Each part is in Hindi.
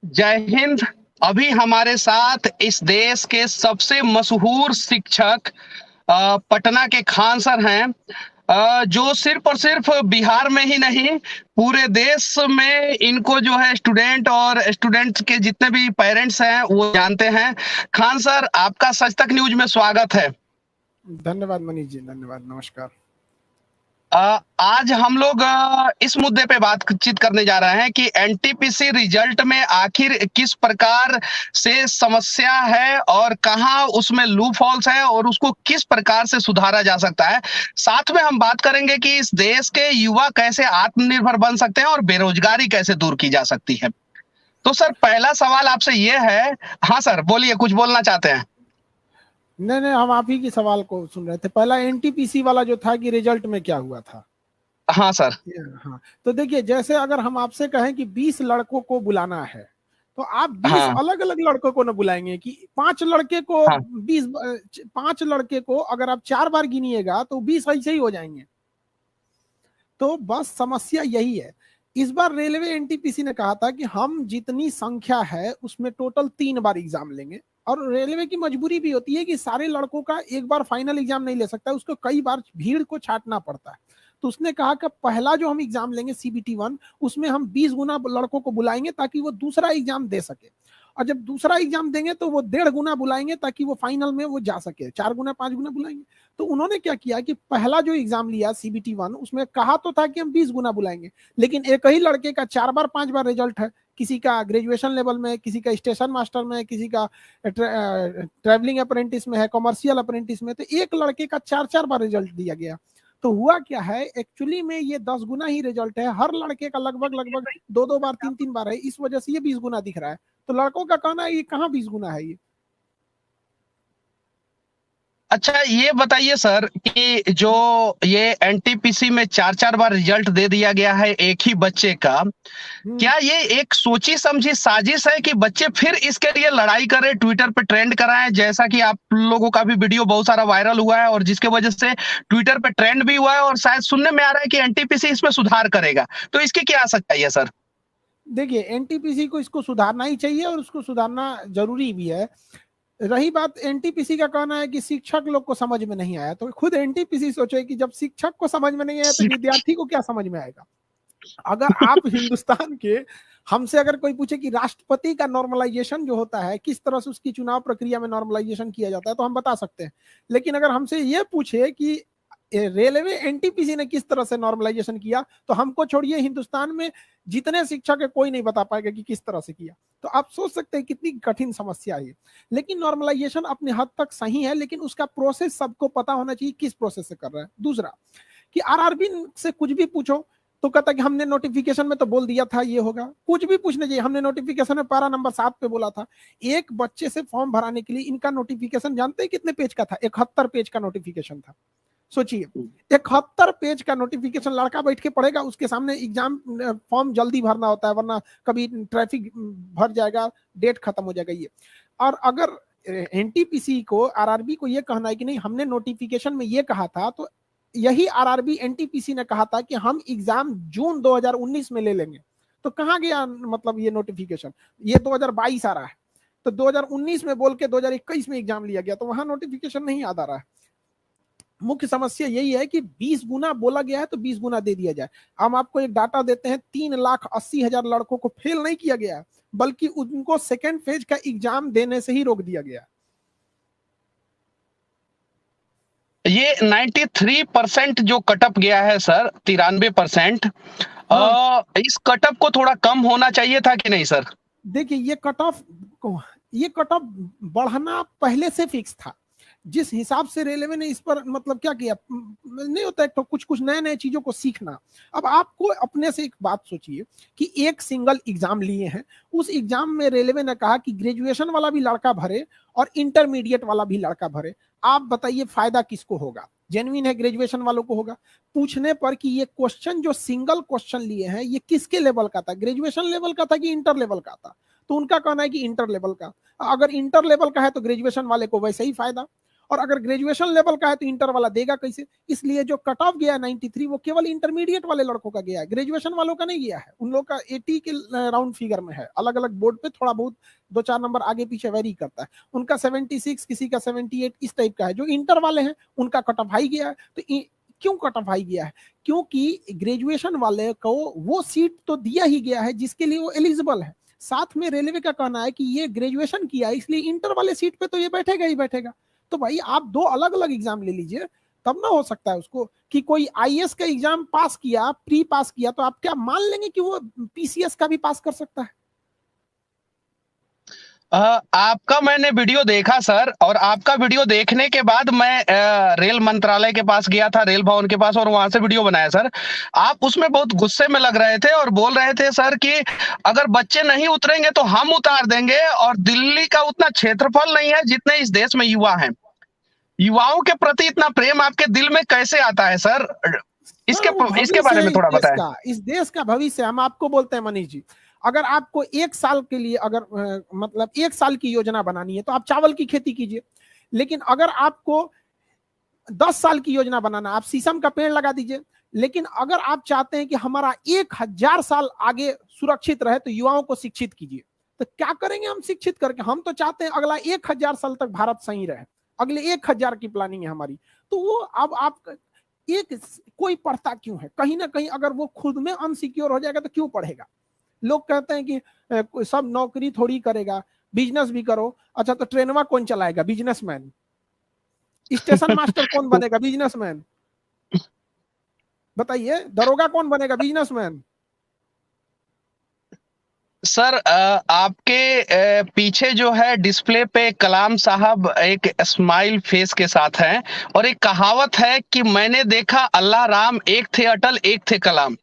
जय हिंद। अभी हमारे साथ इस देश के सबसे मशहूर शिक्षक पटना के खान सर हैं, जो सिर्फ और सिर्फ बिहार में ही नहीं पूरे देश में इनको जो है स्टूडेंट और स्टूडेंट्स के जितने भी पेरेंट्स हैं वो जानते हैं। खान सर, आपका सच तक न्यूज में स्वागत है। धन्यवाद मनीष जी, धन्यवाद, नमस्कार। आज हम लोग इस मुद्दे पे बातचीत करने जा रहे हैं कि एनटीपीसी रिजल्ट में आखिर किस प्रकार से समस्या है और कहाँ उसमें लूप होल्स है और उसको किस प्रकार से सुधारा जा सकता है। साथ में हम बात करेंगे कि इस देश के युवा कैसे आत्मनिर्भर बन सकते हैं और बेरोजगारी कैसे दूर की जा सकती है। तो सर, पहला सवाल आपसे ये है। हाँ सर, बोलिए, कुछ बोलना चाहते हैं? नहीं, हम आप ही की सवाल को सुन रहे थे। पहला एनटीपीसी वाला जो था कि रिजल्ट में क्या हुआ था। हाँ सर। हाँ, तो देखिए, जैसे अगर हम आपसे कहें कि 20 लड़कों को बुलाना है, तो आप 20 हाँ अलग अलग लड़कों को ना बुलाएंगे कि 5 लड़के को हाँ 20, 5 लड़के को अगर आप 4 बार गिनिएगा तो 20 ऐसे ही हो जाएंगे। तो बस समस्या यही है। इस बार रेलवे एनटीपीसी ने कहा था कि हम जितनी संख्या है उसमें टोटल 3 बार एग्जाम लेंगे, और रेलवे की मजबूरी भी होती है कि सारे लड़कों का एक बार फाइनल एग्जाम नहीं ले सकता, उसको कई बार भीड़ को छाटना पड़ता है। तो उसने कहा कि पहला जो हम एग्जाम लेंगे CBT 1, उसमें हम 20 गुना लड़कों को बुलाएंगे ताकि वो दूसरा एग्जाम दे सके, और जब दूसरा एग्जाम देंगे तो वो 1.5 गुना बुलाएंगे ताकि वो फाइनल में वो जा सके, 4 गुना 5 गुना बुलाएंगे। तो उन्होंने क्या किया कि पहला जो एग्जाम लिया CBT 1, उसमें कहा तो था कि हम 20 गुना बुलाएंगे, लेकिन एक ही लड़के का 4 बार 5 बार रिजल्ट है, किसी का ग्रेजुएशन लेवल में, किसी का स्टेशन मास्टर में, किसी का ट्रेवलिंग अप्रेंटिस में है, कॉमर्शियल अप्रेंटिस में, तो एक लड़के का 4 बार रिजल्ट दिया गया। तो हुआ क्या है, एक्चुअली में ये 10 गुना ही रिजल्ट है, हर लड़के का लगभग लगभग 2 बार 3 बार है, इस वजह से ये 20 गुना दिख रहा है। तो लड़कों का कहना है ये कहाँ 20 गुना है ये। अच्छा, ये बताइए सर कि जो ये एनटीपीसी में 4-4 बार रिजल्ट दे दिया गया है एक ही बच्चे का, क्या ये एक सोची समझी साजिश है कि बच्चे फिर इसके लिए लड़ाई करें, ट्विटर पे ट्रेंड कराएं, जैसा कि आप लोगों का भी वीडियो बहुत सारा वायरल हुआ है और जिसके वजह से ट्विटर पे ट्रेंड भी हुआ है और शायद सुनने में आ रहा है कि एनटीपीसी इसमें सुधार करेगा। तो इसकी क्या सच्चाई है सर? देखिए, एनटीपीसी को इसको सुधारना ही चाहिए और उसको सुधारना जरूरी भी है। रही बात, एनटीपीसी का कहना है कि शिक्षक लोग को समझ में नहीं आया, तो खुद एनटीपीसी सोचे कि जब शिक्षक को समझ में नहीं आया तो विद्यार्थी को क्या समझ में आएगा। अगर आप हिंदुस्तान के हमसे अगर कोई पूछे कि राष्ट्रपति का नॉर्मलाइजेशन जो होता है किस तरह से उसकी चुनाव प्रक्रिया में नॉर्मलाइजेशन किया जाता है, तो हम बता सकते हैं। लेकिन अगर हमसे ये पूछे कि रेलवे एनटीपीसी ने किस तरह से नॉर्मलाइजेशन किया, तो हमको छोड़िए, हिंदुस्तान में जितने शिक्षक है कोई नहीं बता पाएगा कि किस तरह से किया। तो आप सोच सकते हैं कितनी कठिन समस्या है। लेकिन नॉर्मलाइजेशन अपने हद तक सही है, लेकिन उसका प्रोसेस सबको पता होना चाहिए किस प्रोसेस से कर रहा है। दूसरा कि आरआरबी से कुछ भी पूछो तो कहता कि हमने नोटिफिकेशन में तो बोल दिया था ये होगा। कुछ भी पूछने चाहिए, हमने नोटिफिकेशन में पारा नंबर 7 पे बोला था। एक बच्चे से फॉर्म भराने के लिए इनका नोटिफिकेशन जानते हैं कितने पेज का था? 71 पेज का नोटिफिकेशन था। सोचिए, 71 पेज का नोटिफिकेशन, लड़का बैठ के पढ़ेगा, उसके सामने एग्जाम फॉर्म जल्दी भरना होता है वरना कभी ट्रैफिक भर जाएगा, डेट खत्म हो जाएगा ये। और अगर एनटीपीसी को, आरआरबी को ये कहना है कि नहीं हमने नोटिफिकेशन में ये कहा था, तो यही आरआरबी एनटीपीसी ने कहा था कि हम एग्जाम जून 2019 में ले लेंगे। तो कहाँ गया मतलब ये नोटिफिकेशन? ये 2022 आ रहा है, तो 2019 में बोल के 2021 में एग्जाम लिया गया, तो वहां नोटिफिकेशन नहीं याद आ रहा है। मुख्य समस्या यही है कि 20 गुना बोला गया है तो 20 गुना दे दिया जाए। हम आपको एक डाटा देते हैं, 3,80,000 लड़कों को फेल नहीं किया गया, बल्कि उनको सेकेंड फेज का एग्जाम देने से ही रोक दिया गया। ये 93% जो कटअप गया है सर, 93%, इस कटअप को थोड़ा कम होना चाहिए था कि नहीं सर? देखिए, ये कट ऑफ बढ़ना पहले से फिक्स था। जिस हिसाब से रेलवे ने इस पर मतलब क्या किया, नहीं होता है तो कुछ कुछ नए नए चीजों को सीखना। अब आपको अपने से एक बात सोचिए कि एक सिंगल एग्जाम लिए हैं, उस एग्जाम में रेलवे ने कहा कि ग्रेजुएशन वाला भी लड़का भरे और इंटरमीडिएट वाला भी लड़का भरे। आप बताइए फायदा किसको होगा? जेन्युइन है ग्रेजुएशन वालों को होगा। पूछने पर कि ये क्वेश्चन जो सिंगल क्वेश्चन लिए हैं ये किसके लेवल का था, ग्रेजुएशन लेवल का था कि इंटर लेवल का था? तो उनका कहना है कि इंटर लेवल का। अगर इंटर लेवल का है तो ग्रेजुएशन वाले को वैसे ही फायदा। और अगर ग्रेजुएशन लेवल का है तो इंटर वाला देगा कैसे? इसलिए जो कट ऑफ गया है 93 वो केवल इंटरमीडिएट वाले लड़कों का गया है, ग्रेजुएशन वालों का नहीं गया है। उन लोग का 80 के राउंड फिगर में है, अलग अलग बोर्ड पे थोड़ा बहुत 2-4 नंबर आगे पीछे वेरी करता है। उनका 76, किसी का 78 इस टाइप का है। जो इंटर वाले हैं उनका कट ऑफ हाई गया है। तो क्यों कट ऑफ हाई गया है? क्योंकि ग्रेजुएशन वाले को वो सीट तो दिया ही गया है जिसके लिए वो एलिजिबल है। साथ में रेलवे का कहना है कि ये ग्रेजुएशन किया है इसलिए इंटर वाले सीट पे तो ये बैठेगा ही बैठेगा। तो भाई आप दो अलग अलग एग्जाम ले लीजिए, तब ना हो सकता है उसको कि कोई आईएएस का एग्जाम पास किया, प्री पास किया, तो आप क्या मान लेंगे कि वो पीसीएस का भी पास कर सकता है? आपका मैंने वीडियो देखा सर, और आपका वीडियो देखने के बाद मैं रेल मंत्रालय के पास गया था, रेल भवन के पास, और वहां से वीडियो बनाया सर। आप उसमें बहुत गुस्से में लग रहे थे और बोल रहे थे सर कि अगर बच्चे नहीं उतरेंगे तो हम उतार देंगे, और दिल्ली का उतना क्षेत्रफल नहीं है जितने इस देश में युवा हैं। युवाओं के प्रति इतना प्रेम आपके दिल में कैसे आता है सर? इसके बारे में थोड़ा बताएं। इस देश का भविष्य हम आपको बोलते हैं मनीष जी, अगर आपको 1 साल के लिए अगर मतलब 1 साल की योजना बनानी है तो आप चावल की खेती कीजिए। लेकिन अगर आपको 10 साल की योजना बनाना, आप शीशम का पेड़ लगा दीजिए। लेकिन अगर आप चाहते हैं कि हमारा 1000 साल आगे सुरक्षित रहे तो युवाओं को शिक्षित कीजिए। तो क्या करेंगे हम शिक्षित करके? हम तो चाहते हैं अगला 1000 साल तक भारत सही रहे, अगले 1000 की प्लानिंग है हमारी। तो वो अब आप कोई पढ़ता क्यों है? कहीं ना कहीं अगर वो खुद में अनसिक्योर हो जाएगा तो क्यों पढ़ेगा? लोग कहते हैं कि सब नौकरी थोड़ी करेगा, बिजनेस भी करो। अच्छा तो ट्रेनवा कौन चलाएगा? बिजनेसमैन। स्टेशन मास्टर कौन बनेगा? बिजनेसमैन। बताइए, दरोगा कौन बनेगा? बिजनेसमैन। सर आपके पीछे जो है डिस्प्ले पे कलाम साहब एक स्माइल फेस के साथ हैं, और एक कहावत है कि मैंने देखा अल्लाह राम, एक थे अटल एक थे कलाम।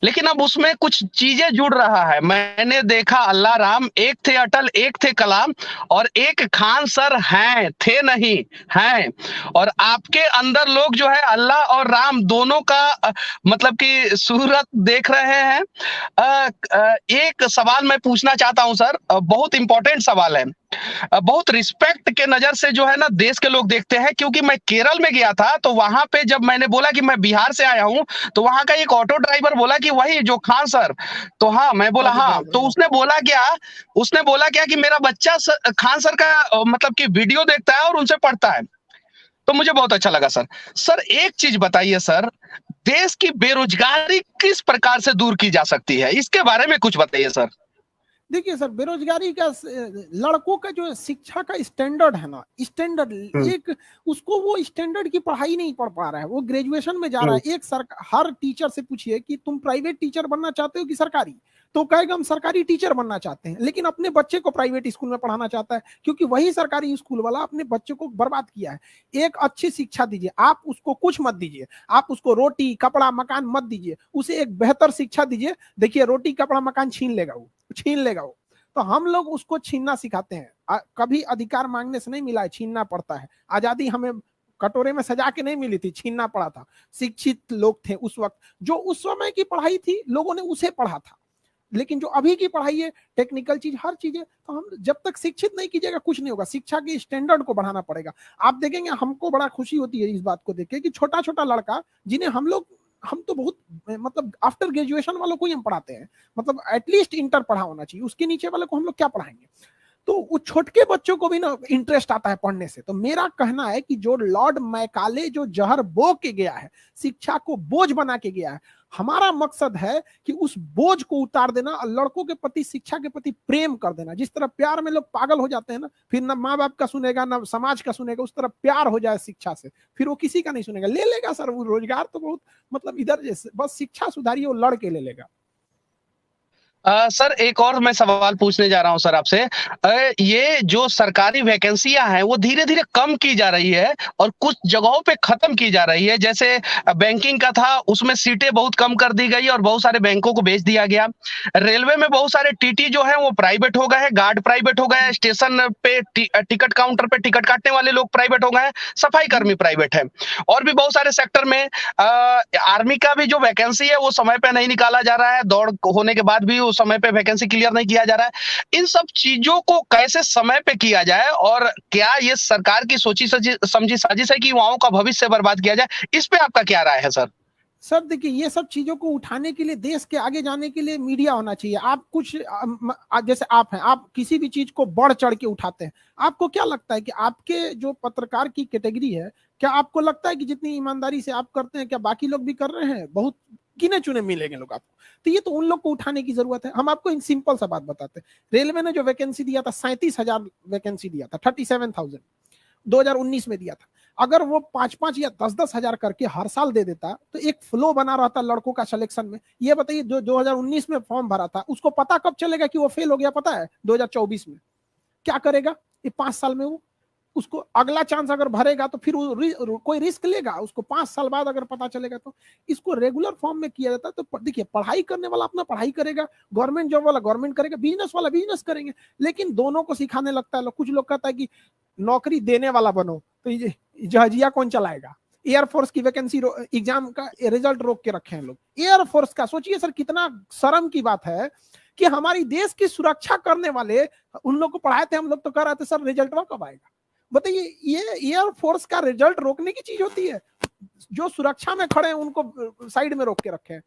लेकिन अब उसमें कुछ चीजें जुड़ रहा है। मैंने देखा अल्लाह राम, एक थे अटल एक थे कलाम, और एक खान सर हैं, थे नहीं हैं। और आपके अंदर लोग जो है अल्लाह और राम दोनों का मतलब कि सूरत देख रहे हैं। एक सवाल मैं पूछना चाहता हूं सर, बहुत इंपॉर्टेंट सवाल है। बहुत रिस्पेक्ट के नजर से जो है ना देश के लोग देखते हैं, क्योंकि मैं केरल में गया था तो वहां पे जब मैंने बोला कि मैं बिहार से आया हूं तो वहां का एक ऑटो ड्राइवर बोला कि वही जो खान सर। तो हाँ, मैं बोला हाँ। तो उसने बोला क्या कि मेरा बच्चा खान सर का मतलब कि वीडियो देखता है और उनसे पढ़ता है। तो मुझे बहुत अच्छा लगा सर। सर एक चीज बताइए सर, देश की बेरोजगारी किस प्रकार से दूर की जा सकती है, इसके बारे में कुछ बताइए सर। देखिए सर, बेरोजगारी का लड़कों का जो शिक्षा का स्टैंडर्ड है ना, स्टैंडर्ड एक उसको वो स्टैंडर्ड की पढ़ाई नहीं पढ़ पा रहा है। वो ग्रेजुएशन में जा रहा है। हर टीचर से पूछिए कि तुम प्राइवेट टीचर बनना चाहते हो कि सरकारी, तो कहेगा हम सरकारी टीचर बनना चाहते हैं। लेकिन अपने बच्चे को प्राइवेट स्कूल में पढ़ाना चाहता है, क्योंकि वही सरकारी स्कूल वाला अपने बच्चे को बर्बाद किया है। एक अच्छी शिक्षा दीजिए, आप उसको कुछ मत दीजिए, आप उसको रोटी कपड़ा मकान मत दीजिए, उसे एक बेहतर शिक्षा दीजिए। देखिए रोटी कपड़ा मकान छीन लेगा वो। तो हम लोग उसको छीनना सिखाते हैं। कभी अधिकार मांगने से नहीं मिला है, छीनना पड़ता है। आजादी हमें कटोरे में सजा के नहीं मिली थी, छीनना पड़ा था। शिक्षित लोग थे उस वक्त, जो उस समय की पढ़ाई थी लोगों ने उसे पढ़ा था। लेकिन जो अभी की पढ़ाई है, टेक्निकल चीज हर चीज है, तो हम जब तक शिक्षित नहीं कीजिएगा कुछ नहीं होगा। शिक्षा के स्टैंडर्ड को बढ़ाना पड़ेगा। आप देखेंगे, हमको बड़ा खुशी होती है इस बात को देख के कि छोटा छोटा लड़का जिन्हें हम तो बहुत मतलब आफ्टर ग्रेजुएशन वालों को ही हम पढ़ाते हैं, मतलब एटलीस्ट इंटर पढ़ा होना चाहिए, उसके नीचे वाले को हम लोग क्या पढ़ाएंगे? तो वो छोटे बच्चों को भी ना इंटरेस्ट आता है पढ़ने से। तो मेरा कहना है कि जो लॉर्ड मैकाले जो जहर बो के गया है, शिक्षा को बोझ बना के गया है, हमारा मकसद है कि उस बोझ को उतार देना और लड़कों के प्रति, शिक्षा के प्रति प्रेम कर देना। जिस तरह प्यार में लोग पागल हो जाते हैं ना, फिर ना माँ बाप का सुनेगा ना समाज का सुनेगा, उस तरह प्यार हो जाए शिक्षा से, फिर वो किसी का नहीं सुनेगा। ले लेगा सर वो रोजगार तो बहुत, मतलब इधर जैसे बस शिक्षा सुधारिए, वो लड़ के ले लेगा। सर एक और मैं सवाल पूछने जा रहा हूं सर आपसे। ये जो सरकारी वैकेंसियां हैं वो धीरे धीरे कम की जा रही है और कुछ जगहों पे खत्म की जा रही है। जैसे बैंकिंग का था, उसमें सीटें बहुत कम कर दी गई और बहुत सारे बैंकों को बेच दिया गया। रेलवे में बहुत सारे टीटी जो है वो प्राइवेट हो गए हैं, गार्ड प्राइवेट हो गए हैं, स्टेशन पे टिकट काउंटर पे टिकट काटने वाले लोग प्राइवेट हो गए हैं, सफाई कर्मी प्राइवेट है, और भी बहुत सारे सेक्टर में। आर्मी का भी जो वैकेंसी है वो समय पे नहीं निकाला जा रहा है, दौड़ होने के बाद भी समय पे वैकेंसी क्लियर नहीं किया जा रहा है। इन सब चीजों को कैसे समय पे किया जाए और क्या ये सरकार की सोची समझी साजिश है कि युवाओं का भविष्य बर्बाद किया जाए? इस पे आपका क्या राय है सर? सर देखिए, ये सब चीजों को उठाने के लिए, देश के आगे जाने के लिए मीडिया होना चाहिए। आप कुछ जैसे आप हैं, आप किसी भी चीज को बढ़ चढ़ के उठाते हैं। आपको क्या लगता है कि आपके जो पत्रकार की कैटेगरी है, क्या आपको लगता है कि जितनी ईमानदारी से आप करते हैं, क्या बाकी लोग भी कर रहे हैं? बहुत गिने चुने मिलेंगे लोग आपको। तो ये तो उन लोग को उठाने की जरूरत है। हम आपको एक सिंपल सा बात बताते हैं। रेलवे ने जो वैकेंसी दिया था, 37,000 वैकेंसी दिया था, 37,000 2019 में दिया था। अगर वो 5-5 या 10-10 हजार करके हर साल दे देता तो एक फ्लो बना रहता लड़कों का सिलेक्शन में। ये बताइए, जो 2019 में फॉर्म भरा था, उसको पता कब चलेगा कि वो फेल हो गया? पता है 2024 में। क्या करेगा ये 5 साल में? वो उसको अगला चांस अगर भरेगा तो फिर कोई रिस्क लेगा? उसको 5 साल बाद अगर पता चलेगा तो। इसको रेगुलर फॉर्म में किया जाता है। तो देखिए, पढ़ाई करने वाला अपना पढ़ाई करेगा, गवर्नमेंट जॉब वाला गवर्नमेंट करेगा, बिजनेस वाला बिजनेस करेंगे। लेकिन दोनों को सिखाने लगता है लोग। कुछ लोग कहता है कि नौकरी देने वाला बनो, तो ये जहाजिया कौन चलाएगा? एयरफोर्स की वैकेंसी एग्जाम का रिजल्ट रोक के रखे हैं लोग। एयरफोर्स का सोचिए सर, कितना शर्म की बात है कि हमारी देश की सुरक्षा करने वाले उन लोग को पढ़ाए थे। हम लोग तो कह रहे थे सर रिजल्ट कब आएगा? बताइए, ये एयरफोर्स का रिजल्ट रोकने की चीज होती है? जो सुरक्षा में खड़े हैं उनको साइड में रोक के रखे हैं।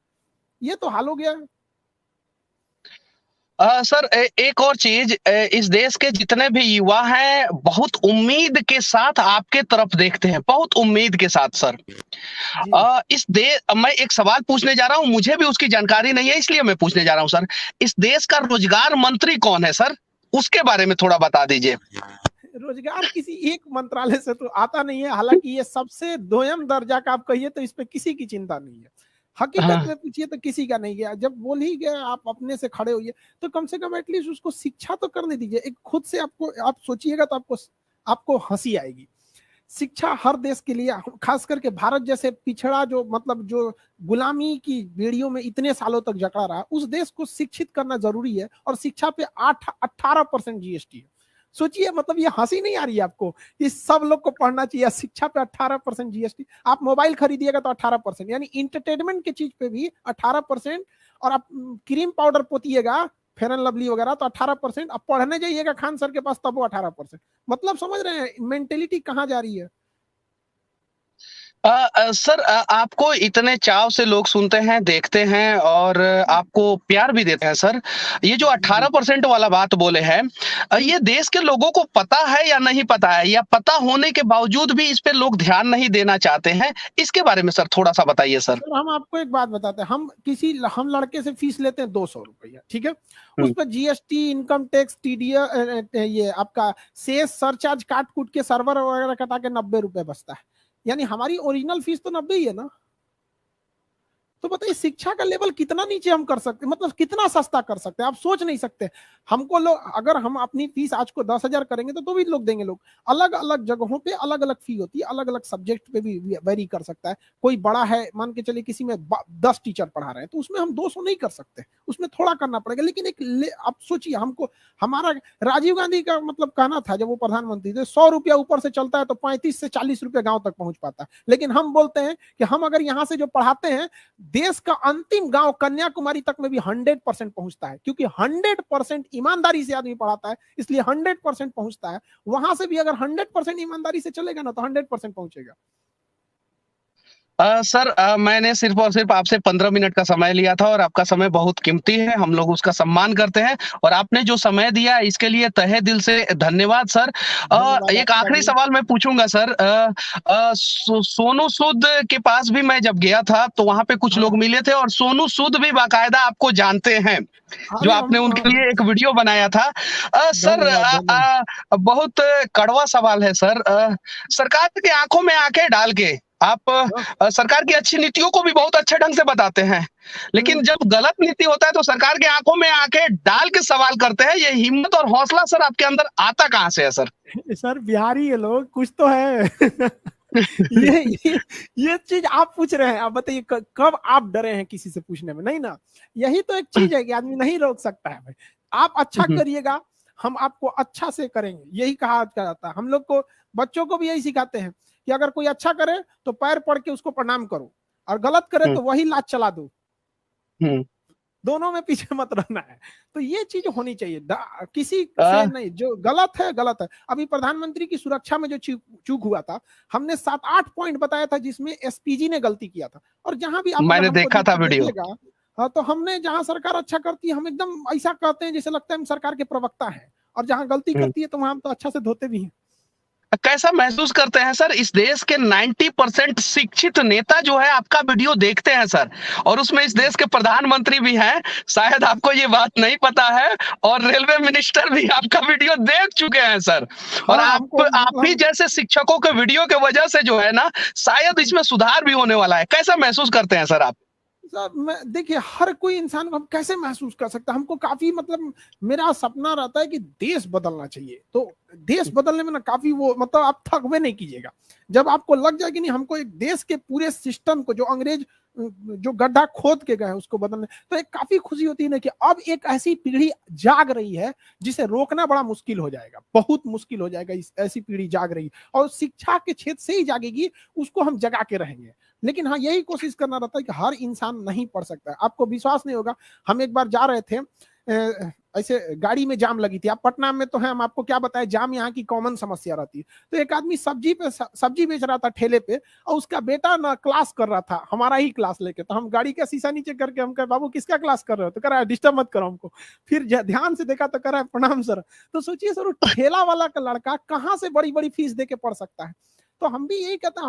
ये तो हाल हो गया है। सर एक और चीज, इस देश के जितने भी युवा हैं बहुत उम्मीद के साथ आपके तरफ देखते हैं, बहुत उम्मीद के साथ सर। मैं एक सवाल पूछने जा रहा हूं, मुझे भी उसकी जानकारी नहीं है इसलिए मैं पूछने जा रहा हूं सर। इस देश का रोजगार मंत्री कौन है सर? उसके बारे में थोड़ा बता दीजिए। रोजगार किसी एक मंत्रालय से तो आता नहीं है। हालांकि ये सबसे दोयम दर्जा का आप कहिए तो इस पे किसी की चिंता नहीं है। हकीकत में पूछिए तो किसी का नहीं गया। जब बोल ही गया आप अपने से खड़े होइए, तो कम से कम एटलीस्ट उसको शिक्षा तो करने दीजिए। एक खुद से आपको, आप सोचिएगा तो आपको हंसी आएगी। शिक्षा हर देश के लिए, खास करके भारत जैसे पिछड़ा, जो मतलब जो गुलामी की बेड़ियों में इतने सालों तक जकड़ा रहा, उस देश को शिक्षित करना जरूरी है। और शिक्षा पे 18% जीएसटी है। सोचिए, मतलब ये हंसी नहीं आ रही है आपको? इस सब लोग को पढ़ना चाहिए। शिक्षा पे 18% जीएसटी। आप मोबाइल खरीदिएगा तो 18%, यानी इंटरटेनमेंट की चीज पे भी 18%। और आप क्रीम पाउडर पोतिएगा, फेयर एंड लवली वगैरह, तो 18%। अब पढ़ने जाइएगा खान सर के पास, तब वो 18%। मतलब समझ रहे हैं मेंटेलिटी कहाँ जा रही है? सर आपको इतने चाव से लोग सुनते हैं, देखते हैं और आपको प्यार भी देते हैं सर। ये जो 18% वाला बात बोले हैं, ये देश के लोगों को पता है या नहीं पता है, या पता होने के बावजूद भी इस पे लोग ध्यान नहीं देना चाहते हैं? इसके बारे में सर थोड़ा सा बताइए सर। हम आपको एक बात बताते हैं। हम लड़के से फीस लेते हैं 200 रुपया, ठीक है? उस पर जीएसटी, इनकम टैक्स, टीडीएस, ये आपका सेस, सरचार्ज काट कूट के, सर्वर वगैरह कटा के 90 रुपए बचता है। यानी हमारी ओरिजिनल फीस तो 90 ही है ना। तो बताइए, शिक्षा का लेवल कितना नीचे हम कर सकते हैं, मतलब कितना सस्ता कर सकते हैं? आप सोच नहीं सकते। हमको लोग, अगर हम अपनी फीस आज को 10,000 करेंगे तो भी लोग देंगे। लोग अलग अलग जगहों पे अलग अलग फी होती है, अलग अलग सब्जेक्ट पे भी वेरी कर सकता है। कोई बड़ा है, मान के चलिए किसी में 10 टीचर पढ़ा रहे हैं, तो उसमें हम 200 नहीं कर सकते, उसमें थोड़ा करना पड़ेगा। लेकिन आप सोचिए, हमको, हमारा राजीव गांधी का मतलब कहना था जब वो प्रधानमंत्री थे, 100 रुपया ऊपर से चलता है तो 35 से 40 रुपया गांव तक पहुंच पाता है। लेकिन हम बोलते हैं कि हम अगर यहाँ से जो पढ़ाते हैं, देश का अंतिम गांव कन्याकुमारी तक में भी 100% पहुंचता है। क्योंकि 100% ईमानदारी से आदमी पढ़ाता है, इसलिए 100% पहुंचता है। वहां से भी अगर 100% ईमानदारी से चलेगा ना, तो 100% पहुंचेगा। सर मैंने सिर्फ और सिर्फ आपसे 15 मिनट का समय लिया था और आपका समय बहुत कीमती है, हम लोग उसका सम्मान करते हैं। और आपने जो समय दिया इसके लिए तहे दिल से धन्यवाद सर। धन्यवाद एक आपका आखिरी भी। सवाल मैं पूछूंगा सर। सोनू सूद के पास भी मैं जब गया था तो वहां पे कुछ लोग हाँ, मिले थे और सोनू सूद भी बाकायदा आपको जानते हैं, जो अरे आपने उनके लिए एक वीडियो बनाया था। सर धन्यवाद धन्यवाद। बहुत कड़वा सवाल है सर। सरकार की आंखों में आंखें डाल के आप सरकार की अच्छी नीतियों को भी बहुत अच्छे ढंग से बताते हैं, लेकिन जब गलत नीति होता है तो सरकार की आंखों में आंखें डाल के सवाल करते हैं। ये हिम्मत और हौसला सर आपके अंदर आता कहां से है सर? सर बिहारी है लोग, कुछ तो है। ये ये ये चीज आप पूछ रहे हैं। आप बताइए, कब आप डरे हैं किसी से पूछने में? नहीं ना। यही तो एक चीज है कि आदमी नहीं रोक सकता है भाई। आप अच्छा करिएगा, हम आपको अच्छा से करेंगे, यही कहा जाता है। हम लोग को, बच्चों को भी यही सिखाते हैं कि अगर कोई अच्छा करे तो पैर पड़ के उसको प्रणाम करो, और गलत करे तो वही लात चला दो। दोनों में पीछे मत रहना है। तो ये चीज होनी चाहिए, किसी से नहीं, जो गलत है गलत है। अभी प्रधानमंत्री की सुरक्षा में जो चूक हुआ था, हमने 7-8 पॉइंट बताया था जिसमें एसपीजी ने गलती किया था, और जहां भी आप मैंने देखा था वीडियो। हाँ, तो हमने जहां सरकार अच्छा करती है हम एकदम ऐसा कहते हैं जैसे लगता है हम सरकार के प्रवक्ता हैं, और जहां गलती करती है तो वहां हम तो अच्छा से धोते भी हैं। कैसा महसूस करते हैं सर, इस देश के 90% शिक्षित नेता जो है आपका वीडियो देखते हैं सर, और उसमें इस देश के प्रधानमंत्री भी हैं, शायद आपको ये बात नहीं पता है, और रेलवे मिनिस्टर भी आपका वीडियो देख चुके हैं सर। और आप ही जैसे शिक्षकों के वीडियो के वजह से जो है ना, शायद इसमें सुधार भी होने वाला है। कैसा महसूस करते हैं सर आप? सर देखिए, हर कोई इंसान को हम कैसे महसूस कर सकते हैं, हमको काफी मतलब मेरा सपना रहता है कि देश बदलना चाहिए, तो देश बदलने में ना काफी वो मतलब आप थकवे नहीं कीजिएगा। जब आपको लग जाए कि नहीं हमको एक देश के पूरे सिस्टम को, जो अंग्रेज जो गड्ढा खोद के गए उसको बदलने, तो एक काफी खुशी होती है ना कि अब एक ऐसी पीढ़ी जाग रही है जिसे रोकना बड़ा मुश्किल हो जाएगा, बहुत मुश्किल हो जाएगा। ऐसी पीढ़ी जाग रही है, और शिक्षा के क्षेत्र से ही जागेगी, उसको हम जगा के रहेंगे। लेकिन हाँ, यही कोशिश करना रहता है कि हर इंसान नहीं पढ़ सकता है। आपको विश्वास नहीं होगा, हम एक बार जा रहे थे, ऐसे गाड़ी में जाम लगी थी। आप पटना में तो है, हम आपको क्या बताएं, जाम यहाँ की कॉमन समस्या रहती है। तो एक आदमी सब्जी बेच रहा था ठेले पे, और उसका बेटा ना क्लास कर रहा था, हमारा ही क्लास लेके। तो हम गाड़ी का शीशा नीचे करके हम कहे, बाबू किसका क्लास कर रहे हो? तो कह रहा है डिस्टर्ब मत करो हमको। फिर ध्यान से देखा तो कह रहा है प्रणाम सर। तो सोचिए सर, ठेला वाला का लड़का कहाँ से बड़ी बड़ी फीस दे के पढ़ सकता है? तो हम भी यही कहते हैं,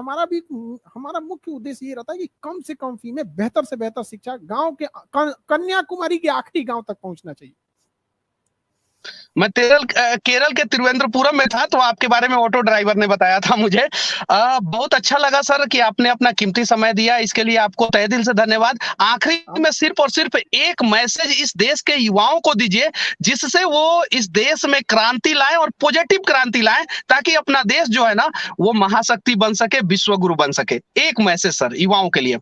हमारा मुख्य उद्देश्य ये रहता है कि कम से कम फी में बेहतर से बेहतर शिक्षा गांव के, कन्याकुमारी के आखिरी गांव तक पहुंचना चाहिए। मैं केरल के तिरुवनंतपुरम में था, तो आपके बारे में ऑटो ड्राइवर ने बताया था मुझे। बहुत अच्छा लगा सर कि आपने अपना कीमती समय दिया, इसके लिए आपको तहे दिल से धन्यवाद। आखिरी में सिर्फ और सिर्फ एक मैसेज इस देश के युवाओं को दीजिए, जिससे वो इस देश में क्रांति लाएं, और पॉजिटिव क्रांति लाएं, ताकि अपना देश जो है ना वो महाशक्ति बन सके, विश्वगुरु बन सके। एक मैसेज सर युवाओं के लिए।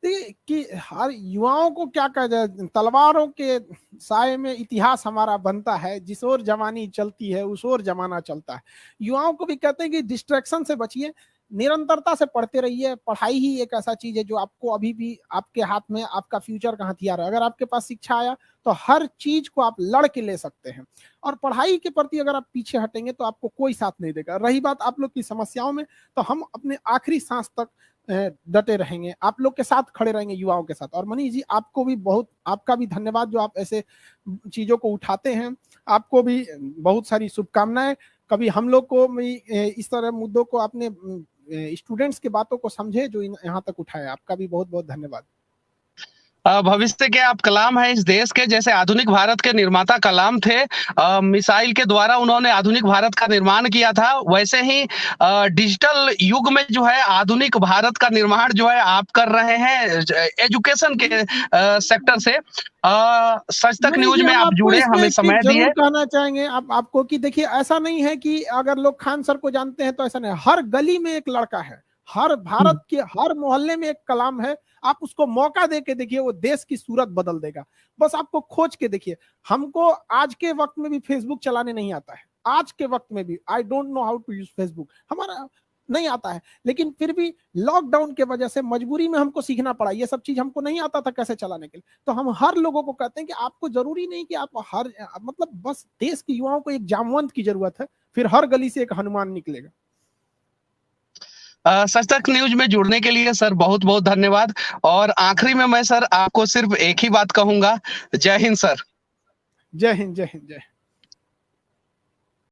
देखिए कि हर युवाओं को क्या कहा जाए, तलवारों के साए में इतिहास हमारा बनता है, जिस ओर जवानी चलती है उस ओर जमाना चलता है। युवाओं को भी कहते हैं कि डिस्ट्रैक्शन से बचिए, निरंतरता से पढ़ते रहिए। पढ़ाई ही एक ऐसा चीज है जो आपको अभी भी आपके हाथ में आपका फ्यूचर का हथियार है। अगर आपके पास शिक्षा आया तो हर चीज को आप लड़ के ले सकते हैं, और पढ़ाई के प्रति अगर आप पीछे हटेंगे तो आपको कोई साथ नहीं देगा। रही बात आप लोग की समस्याओं में, तो हम अपने आखिरी सांस तक डटे रहेंगे, आप लोग के साथ खड़े रहेंगे, युवाओं के साथ। और मनीष जी, आपको भी आपका भी धन्यवाद जो आप ऐसे चीजों को उठाते हैं। आपको भी बहुत सारी शुभकामनाएं। कभी हम लोग को इस तरह मुद्दों को अपने स्टूडेंट्स की बातों को समझे जो यहाँ तक उठाए। आपका भी बहुत बहुत धन्यवाद। भविष्य के आप कलाम हैं इस देश के, जैसे आधुनिक भारत के निर्माता कलाम थे। मिसाइल के द्वारा उन्होंने आधुनिक भारत का निर्माण किया था, वैसे ही डिजिटल युग में जो है आधुनिक भारत का निर्माण जो है आप कर रहे हैं एजुकेशन के सेक्टर से। सच तक न्यूज में आप जुड़े, हमें समय दिए। कहना चाहेंगे आपको कि देखिए, ऐसा नहीं है कि अगर लोग खान सर को जानते हैं तो ऐसा नहीं, हर गली में एक लड़का है, हर भारत के हर मोहल्ले में एक कलाम है। आप उसको मौका दे के देखिए, वो देश की सूरत बदल देगा। बस आपको खोज के देखिए। हमको आज के वक्त में भी फेसबुक चलाने नहीं आता है, आज के वक्त में भी I don't know how to use Facebook, हमारा नहीं आता है। लेकिन फिर भी लॉकडाउन के वजह से मजबूरी में हमको सीखना पड़ा, ये सब चीज हमको नहीं आता था कैसे चलाने के लिए। तो हम हर लोगों को कहते हैं कि आपको जरूरी नहीं कि आप हर मतलब बस देश के युवाओं को एक जामवंत की जरूरत है, फिर हर गली से एक हनुमान निकलेगा। सच तक न्यूज में जुड़ने के लिए सर बहुत बहुत धन्यवाद। और आखिरी में मैं सर आपको सिर्फ एक ही बात कहूंगा, जय हिंद सर। जय हिंद, जय हिंद, जय।